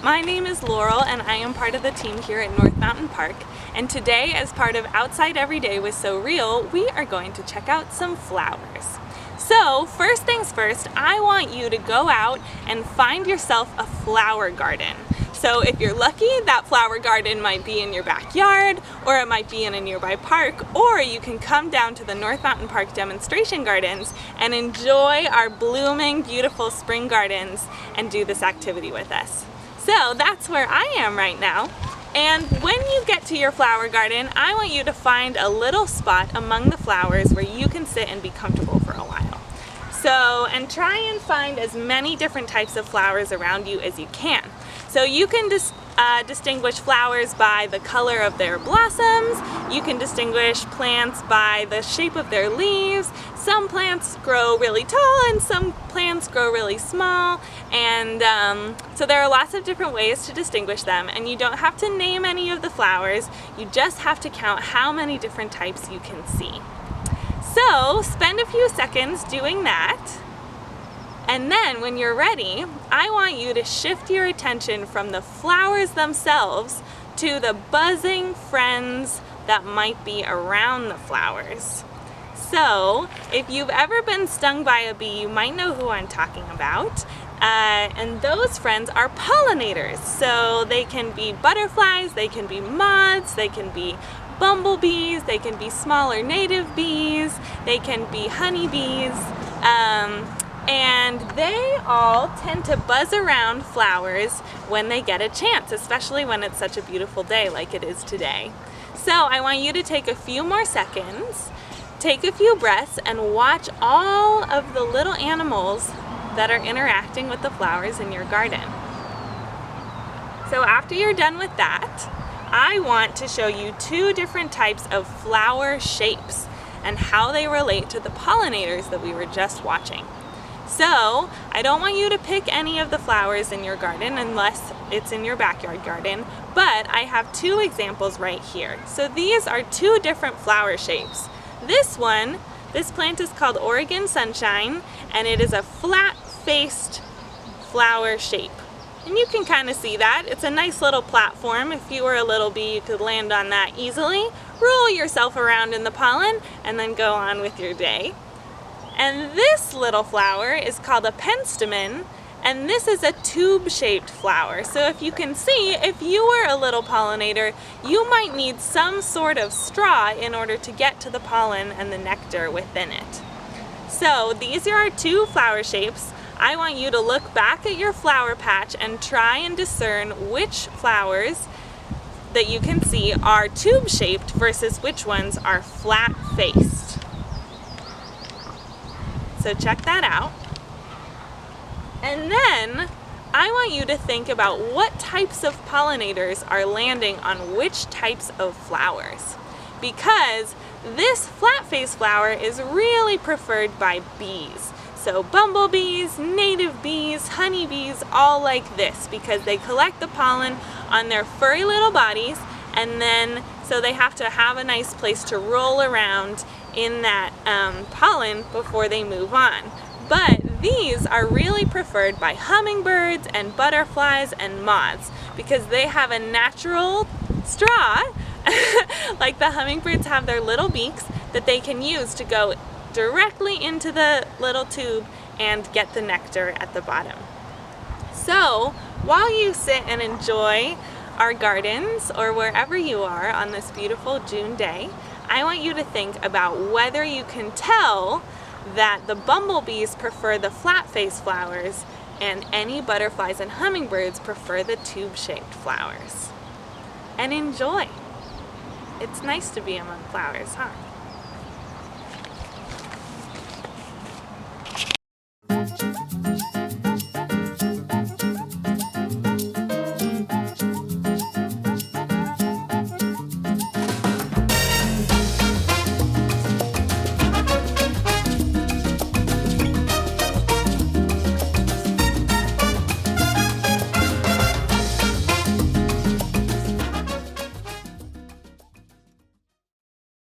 My name is Laurel and I am part of the team here at North Mountain Park, and today as part of Outside Every Day with So Real, we are going to check out some flowers. So first things first, I want you to go out and find yourself a flower garden. So if you're lucky, that flower garden might be in your backyard, or it might be in a nearby park, or you can come down to the North Mountain Park demonstration gardens and enjoy our blooming, beautiful spring gardens and do this activity with us. So that's where I am right now. And when you get to your flower garden, I want you to find a little spot among the flowers where you can sit and be comfortable for a while. So, and try and find as many different types of flowers around you as you can. So you can distinguish flowers by the color of their blossoms. You can distinguish plants by the shape of their leaves. Some plants grow really tall and some plants grow really small. And so there are lots of different ways to distinguish them, and you don't have to name any of the flowers. You just have to count how many different types you can see. So spend a few seconds doing that. And then when you're ready, I want you to shift your attention from the flowers themselves to the buzzing friends that might be around the flowers. So if you've ever been stung by a bee, you might know who I'm talking about. And those friends are pollinators. So they can be butterflies, they can be moths, they can be bumblebees, they can be smaller native bees, they can be honeybees. And they all tend to buzz around flowers when they get a chance, especially when it's such a beautiful day like it is today. So I want you to take a few more seconds, take a few breaths, and watch all of the little animals that are interacting with the flowers in your garden. So after you're done with that, I want to show you two different types of flower shapes and how they relate to the pollinators that we were just watching. So, I don't want you to pick any of the flowers in your garden unless it's in your backyard garden, but I have two examples right here. So these are two different flower shapes. This plant is called Oregon Sunshine, and it is a flat-faced flower shape. And you can kind of see that. It's a nice little platform. If you were a little bee, you could land on that easily, roll yourself around in the pollen, and then go on with your day. And this little flower is called a penstemon, and this is a tube-shaped flower. So if you can see, if you were a little pollinator, you might need some sort of straw in order to get to the pollen and the nectar within it. So these are our two flower shapes. I want you to look back at your flower patch and try and discern which flowers that you can see are tube-shaped versus which ones are flat-faced. So check that out. And then I want you to think about what types of pollinators are landing on which types of flowers. Because this flat-faced flower is really preferred by bees. So bumblebees, native bees, honeybees, all like this, because they collect the pollen on their furry little bodies, and then so they have to have a nice place to roll around in that pollen before they move on. But these are really preferred by hummingbirds and butterflies and moths because they have a natural straw, like the hummingbirds have their little beaks that they can use to go directly into the little tube and get the nectar at the bottom. So while you sit and enjoy our gardens or wherever you are on this beautiful June day, I want you to think about whether you can tell that the bumblebees prefer the flat-faced flowers and any butterflies and hummingbirds prefer the tube-shaped flowers. And enjoy! It's nice to be among flowers, huh?